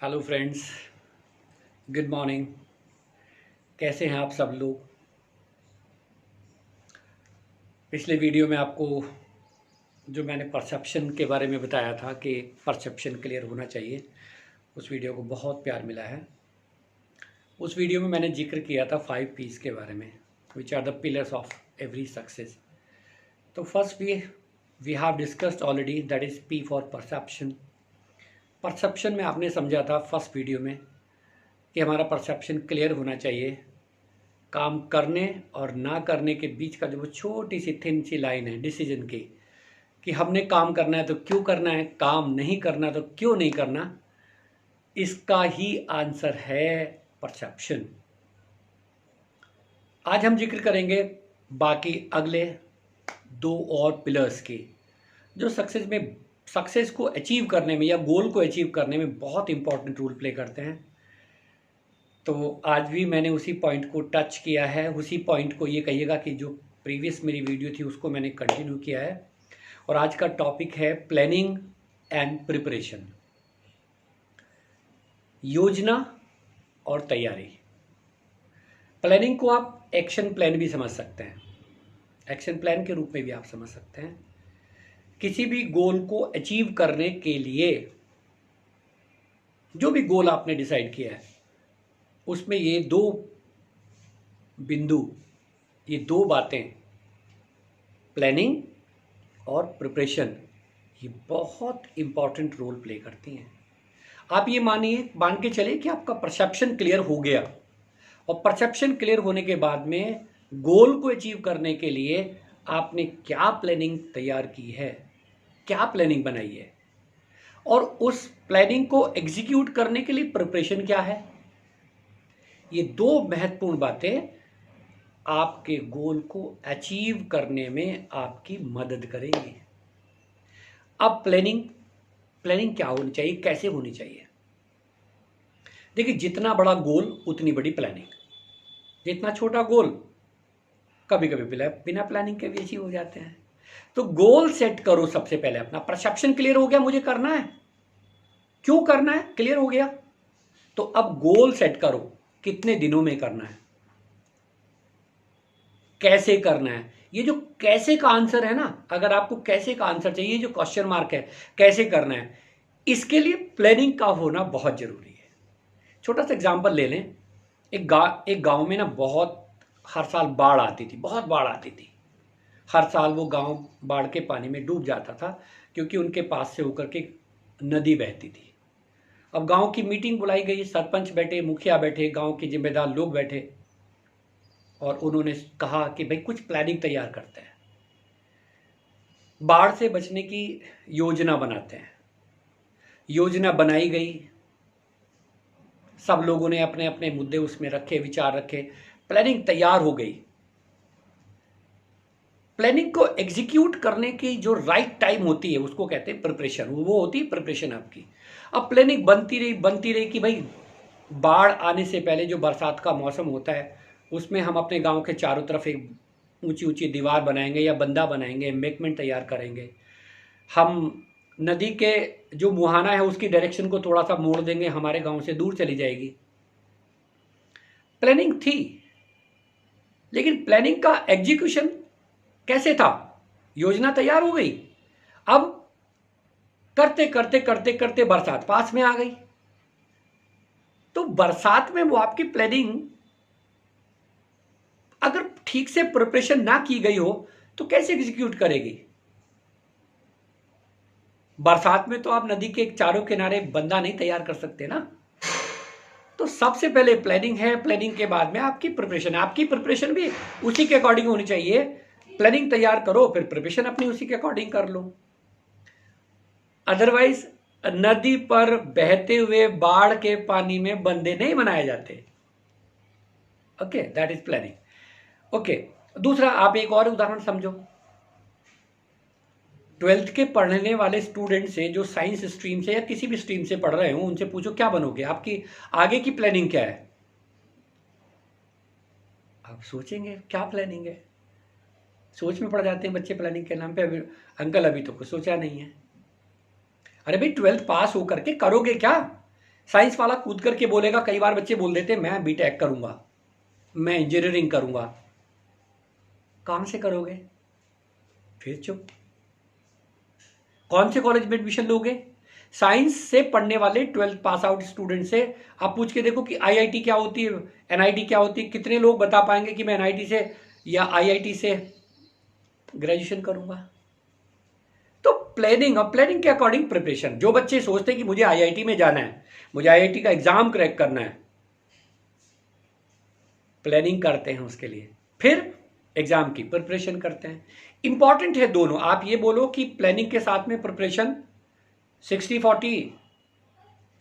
Hello friends, good morning. कैसे हैं आप सब लोग। पिछले वीडियो में आपको जो मैंने परसेप्शन के बारे में बताया था कि परसेप्शन क्लियर होना चाहिए, उस वीडियो को बहुत प्यार मिला है। उस वीडियो में मैंने जिक्र किया था 5 P's के बारे में, which are the pillars of every success. तो first we have discussed already, that is P for perception. Perception में आपने समझा था फर्स्ट वीडियो में कि हमारा परसेप्शन क्लियर होना चाहिए। काम करने और ना करने के बीच का जो वो छोटी सी थिन सी लाइन है डिसीजन की, कि हमने काम करना है तो क्यों करना है, काम नहीं करना तो क्यों नहीं करना, इसका ही आंसर है परसेप्शन। आज हम जिक्र करेंगे बाकी अगले 2 और पिलर्स की, जो सक्सेस को अचीव करने में या गोल को अचीव करने में बहुत इंपॉर्टेंट रोल प्ले करते हैं। तो आज भी मैंने उसी पॉइंट को टच किया है, उसी पॉइंट को ये कहिएगा कि जो प्रीवियस मेरी वीडियो थी उसको मैंने कंटिन्यू किया है। और आज का टॉपिक है प्लानिंग एंड प्रिपरेशन, योजना और तैयारी। प्लानिंग को आप एक्शन प्लान भी समझ सकते हैं, एक्शन प्लान के रूप में भी आप समझ सकते हैं। किसी भी गोल को अचीव करने के लिए जो भी गोल आपने डिसाइड किया है, उसमें ये 2 बिंदु, ये 2 बातें, प्लानिंग और प्रिपरेशन, ये बहुत इंपॉर्टेंट रोल प्ले करती हैं। आप ये मान के चलिए कि आपका परसेप्शन क्लियर हो गया, और परसेप्शन क्लियर होने के बाद में गोल को अचीव करने के लिए आपने क्या प्लानिंग तैयार की है, क्या प्लानिंग बनाई है, और उस प्लानिंग को एग्जीक्यूट करने के लिए प्रिपरेशन क्या है। ये 2 महत्वपूर्ण बातें आपके गोल को अचीव करने में आपकी मदद करेंगी। अब प्लानिंग क्या होनी चाहिए, कैसे होनी चाहिए। देखिए, जितना बड़ा गोल उतनी बड़ी प्लानिंग, जितना छोटा गोल कभी कभी बिना प्लानिंग के भी अचीव हो जाते हैं। तो गोल सेट करो सबसे पहले। अपना परसेप्शन क्लियर हो गया, मुझे करना है, क्यों करना है, क्लियर हो गया। तो अब गोल सेट करो, कितने दिनों में करना है, कैसे करना है। ये जो कैसे का आंसर है ना, अगर आपको कैसे का आंसर चाहिए, जो क्वेश्चन मार्क है कैसे करना है, इसके लिए प्लानिंग का होना बहुत जरूरी है। छोटा सा एग्जांपल ले लें। एक गांव में ना बहुत हर साल बाढ़ आती थी, बहुत बाढ़ आती थी। हर साल वो गांव बाढ़ के पानी में डूब जाता था, क्योंकि उनके पास से होकर के नदी बहती थी। अब गांव की मीटिंग बुलाई गई, सरपंच बैठे, मुखिया बैठे, गांव के जिम्मेदार लोग बैठे, और उन्होंने कहा कि भाई कुछ प्लानिंग तैयार करते हैं, बाढ़ से बचने की योजना बनाते हैं। योजना बनाई गई, सब लोगों ने अपने अपने मुद्दे उसमें रखे, विचार रखे, प्लानिंग तैयार हो गई। प्लानिंग को एग्जीक्यूट करने की जो राइट टाइम होती है उसको कहते हैं प्रिपरेशन, वो होती है प्रिपरेशन आपकी। अब प्लानिंग बनती रही कि भाई बाढ़ आने से पहले जो बरसात का मौसम होता है, उसमें हम अपने गांव के चारों तरफ एक ऊंची ऊंची दीवार बनाएंगे या बंदा बनाएंगे, एम्बैंकमेंट तैयार करेंगे। हम नदी के जो मुहाना है उसकी डायरेक्शन को थोड़ा सा मोड़ देंगे, हमारे गांव से दूर चली जाएगी। प्लानिंग थी, लेकिन प्लानिंग का एग्जीक्यूशन कैसे था। योजना तैयार हो गई, अब करते करते करते करते बरसात पास में आ गई। तो बरसात में वो आपकी प्लानिंग अगर ठीक से प्रिपरेशन ना की गई हो तो कैसे एग्जीक्यूट करेगी। बरसात में तो आप नदी के चारों किनारे बंदा नहीं तैयार कर सकते ना। तो सबसे पहले प्लानिंग है, प्लानिंग के बाद में आपकी प्रिपरेशन है। आपकी प्रिपरेशन भी उसी के अकॉर्डिंग होनी चाहिए। प्लानिंग तैयार करो, फिर प्रिपरेशन अपनी उसी के अकॉर्डिंग कर लो। अदरवाइज नदी पर बहते हुए बाढ़ के पानी में बंदे नहीं बनाए जाते। Okay, that is planning. Okay, दूसरा आप एक और उदाहरण समझो। 12th के पढ़ने वाले स्टूडेंट से, जो साइंस स्ट्रीम से या किसी भी स्ट्रीम से पढ़ रहे हो, उनसे पूछो क्या बनोगे, आपकी आगे की प्लानिंग क्या है। आप सोचेंगे क्या प्लानिंग है, सोच में पड़ जाते हैं बच्चे प्लानिंग के नाम पे। अभी अंकल अभी तो कुछ सोचा नहीं है। अरे भाई 12th पास होकर के करोगे क्या, साइंस वाला कूद करके बोलेगा, कई बार बच्चे बोल देते मैं बीटेक करूंगा, मैं इंजीनियरिंग करूंगा। कहां से करोगे? फिर चुप। कौन से कॉलेज में एडमिशन लोगे? साइंस से पढ़ने वाले 12th पास आउट स्टूडेंट से आप पूछ के देखो कि आईआईटी क्या होती है, एनआईटी क्या होती है। कितने लोग बता पाएंगे कि मैं एनआईटी से या आईआईटी से ग्रेजुएशन करूंगा? तो प्लानिंग, और प्लानिंग के अकॉर्डिंग प्रिपरेशन। जो बच्चे सोचते हैं कि मुझे आईआईटी में जाना है, मुझे आईआईटी का एग्जाम क्रैक करना है, प्लानिंग करते हैं उसके लिए, फिर एग्जाम की प्रिपरेशन करते हैं। इंपॉर्टेंट है दोनों। आप ये बोलो कि प्लानिंग के साथ में प्रिपरेशन 60-40,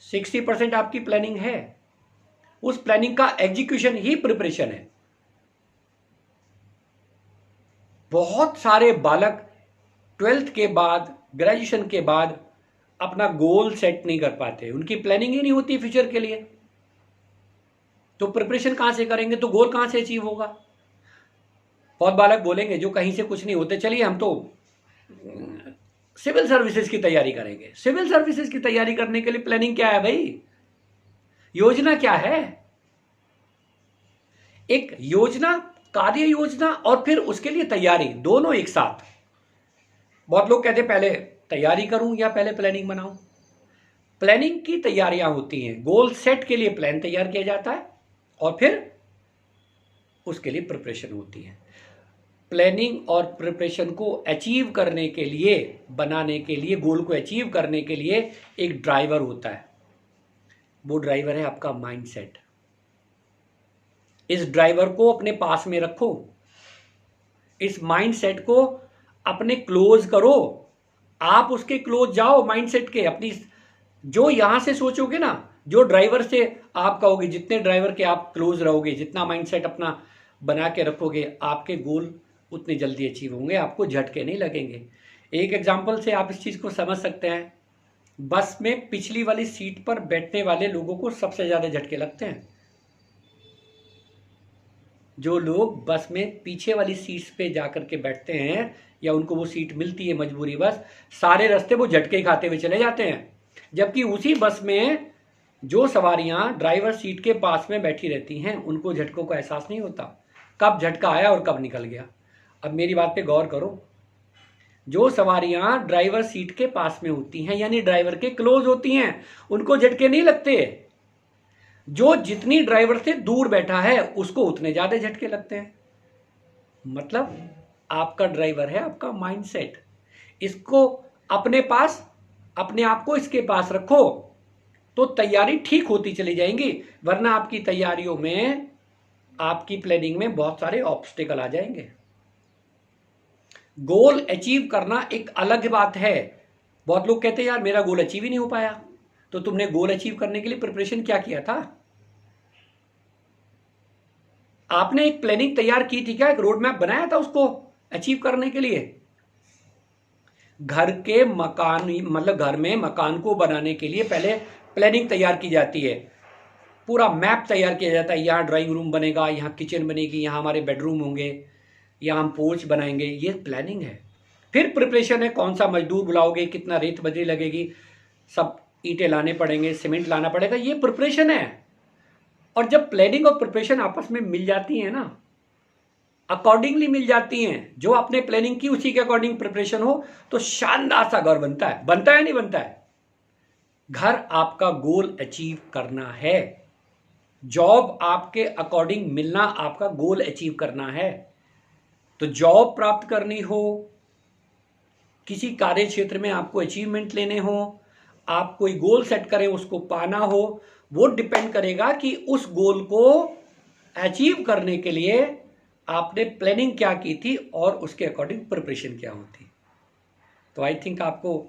60% आपकी प्लानिंग है, उस प्लानिंग का एग्जीक्यूशन ही प्रिपरेशन है। बहुत सारे बालक 12th के बाद, ग्रेजुएशन के बाद अपना गोल सेट नहीं कर पाते, उनकी प्लानिंग ही नहीं होती फ्यूचर के लिए। तो प्रिपरेशन कहां से करेंगे? तो गोल कहां से अचीव होगा? बहुत बालक बोलेंगे जो कहीं से कुछ नहीं होते, चलिए हम तो सिविल सर्विसेज की तैयारी करेंगे। सिविल सर्विसेज की तैयारी करने के लिए प्लानिंग क्या है भाई? योजना क्या है? एक योजना, कार्य योजना, और फिर उसके लिए तैयारी, दोनों एक साथ। बहुत लोग कहते हैं पहले तैयारी करूं या पहले प्लानिंग बनाऊं। प्लानिंग की तैयारियां होती हैं, गोल सेट के लिए प्लान तैयार किया जाता है और फिर उसके लिए प्रिपरेशन होती है। प्लानिंग और प्रिपरेशन को अचीव करने के लिए, बनाने के लिए, गोल को अचीव करने के लिए एक ड्राइवर होता है। वो ड्राइवर है आपका माइंडसेट। इस ड्राइवर को अपने पास में रखो, इस माइंडसेट को अपने क्लोज करो। आप उसके क्लोज जाओ माइंडसेट के। अपनी जो यहां से सोचोगे ना, जो ड्राइवर से आप कहोगे, जितने ड्राइवर के आप क्लोज रहोगे, जितना माइंडसेट अपना बना के रखोगे, आपके गोल उतने जल्दी अचीव होंगे, आपको झटके नहीं लगेंगे। एक एग्जांपल से आप इस चीज को समझ सकते हैं। बस में पिछली वाली सीट पर बैठने वाले लोगों को सबसे ज्यादा झटके लगते हैं। जो लोग बस में पीछे वाली सीट्स पे जाकर के बैठते हैं या उनको वो सीट मिलती है मजबूरी बस, सारे रास्ते वो झटके खाते हुए चले जाते हैं। जबकि उसी बस में जो सवारियां ड्राइवर सीट के पास में बैठी रहती हैं, उनको झटकों का एहसास नहीं होता, कब झटका आया और कब निकल गया। अब मेरी बात पे गौर करो। जो सवारियां ड्राइवर सीट के पास में होती हैं, यानी ड्राइवर के क्लोज होती हैं, उनको झटके नहीं लगते। जो जितनी ड्राइवर से दूर बैठा है उसको उतने ज्यादा झटके लगते हैं। मतलब आपका ड्राइवर है आपका माइंडसेट। इसको अपने पास, अपने आप को इसके पास रखो तो तैयारी ठीक होती चली जाएंगी। वरना आपकी तैयारियों में, आपकी प्लानिंग में बहुत सारे ऑब्स्टेकल आ जाएंगे। गोल अचीव करना एक अलग बात है। बहुत लोग कहते हैं यार मेरा गोल अचीव ही नहीं हो पाया। तो तुमने गोल अचीव करने के लिए प्रिपरेशन क्या किया था? आपने एक प्लानिंग तैयार की थी क्या? एक रोड मैप बनाया था उसको अचीव करने के लिए? घर के मकान, मतलब घर में मकान को बनाने के लिए पहले प्लानिंग तैयार की जाती है, पूरा मैप तैयार किया जाता है। यहाँ ड्राइंग रूम बनेगा, यहाँ किचन बनेगी, यहाँ हमारे बेडरूम होंगे, यहाँ हम पोर्च बनाएंगे, ये प्लानिंग है। फिर प्रिपरेशन है, कौन सा मजदूर बुलाओगे, कितना रेत बजरी लगेगी, सब ईंटें लाने पड़ेंगे, सीमेंट लाना पड़ेगा, ये प्रिपरेशन है। और जब प्लानिंग और प्रिपरेशन आपस में मिल जाती है ना, अकॉर्डिंगली मिल जाती हैं, जो आपने प्लानिंग की उसी के अकॉर्डिंग प्रिपरेशन हो, तो शानदार सा घर बनता है। बनता है नहीं बनता है? घर आपका गोल अचीव करना है, जॉब आपके अकॉर्डिंग मिलना आपका गोल अचीव करना है। तो जॉब प्राप्त करनी हो, किसी कार्य क्षेत्र में आपको अचीवमेंट लेने हो, आप कोई गोल सेट करें उसको पाना हो, वो डिपेंड करेगा कि उस गोल को अचीव करने के लिए आपने प्लानिंग क्या की थी और उसके अकॉर्डिंग प्रिपरेशन क्या होती। तो आई थिंक आपको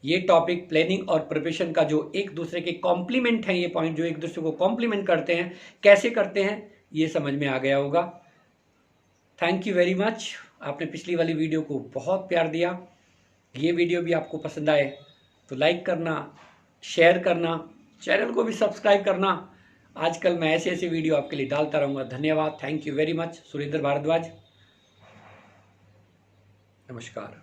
ये टॉपिक प्लानिंग और प्रिपरेशन का जो एक दूसरे के कॉम्प्लीमेंट हैं, ये पॉइंट जो एक दूसरे को कॉम्प्लीमेंट करते हैं, कैसे करते हैं, ये समझ में आ गया होगा। Thank you very much. आपने पिछली वाली वीडियो को बहुत प्यार दिया। ये वीडियो भी आपको पसंद आए तो लाइक करना, शेयर करना, चैनल को भी सब्सक्राइब करना। आजकल मैं ऐसे ऐसे वीडियो आपके लिए डालता रहूँगा। धन्यवाद। Thank you very much. Surendra Bhardwaj, नमस्कार।